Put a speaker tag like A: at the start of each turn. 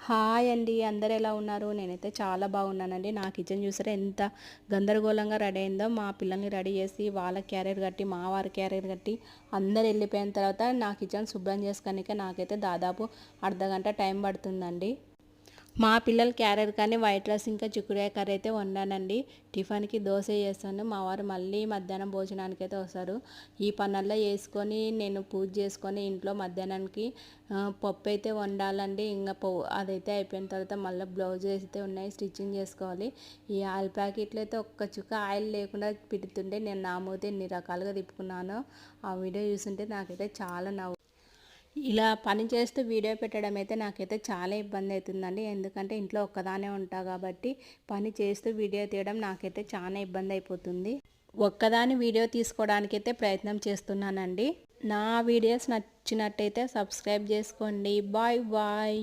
A: Hi అండి, అందరు ఎలా ఉన్నారు? నేనైతే చాలా బాగున్నానండి. నా కిచెన్ చూసారా ఎంత గందరగోళంగా రెడీ అయిందో. మా పిల్లల్ని రెడీ చేసి వాళ్ళ క్యారియర్ కట్టి మా వారి క్యారియర్ కట్టి అందరు వెళ్ళిపోయిన తర్వాత నా కిచెన్ శుభ్రం చేసుకోనికే నాకైతే దాదాపు అర్ధగంట టైం పడుతుందండి. మా పిల్లలు క్యారియర్ కానీ వైట్ రైస్ ఇంకా చిక్కుడుకాయ కర్రీ అయితే వండానండి. టిఫిన్కి దోశ చేస్తాను. మా వారు మళ్ళీ మధ్యాహ్నం భోజనానికి అయితే వస్తారు. ఈ పనుల్లో వేసుకొని నేను పూజ చేసుకొని ఇంట్లో మధ్యాహ్నానికి పప్పు అయితే వండాలండి. ఇంకా అదైతే అయిపోయిన తర్వాత మళ్ళీ బ్లౌజ్ అయితే ఉన్నాయి, స్టిచ్చింగ్ చేసుకోవాలి. ఈ ఆయిల్ ప్యాకెట్లు అయితే ఒక్క చుక్క ఆయిల్ లేకుండా పెడుతుంటే నేను నా మూత ఎన్ని రకాలుగా తిప్పుకున్నానో ఆ వీడియో చూస్తుంటే నాకైతే చాలా నవ్వు. ఇలా పని చేస్తూ వీడియో పెట్టడం అయితే నాకైతే చాలా ఇబ్బంది అవుతుందండి. ఎందుకంటే ఇంట్లో ఒక్కదానే ఉంటా కాబట్టి పని చేస్తూ వీడియో తీయడం నాకైతే చాలా ఇబ్బంది అయిపోతుంది. ఒక్కదాని వీడియో తీసుకోవడానికైతే ప్రయత్నం చేస్తున్నానండి. నా వీడియోస్ నచ్చినట్టయితే సబ్స్క్రైబ్ చేసుకోండి. Bye bye.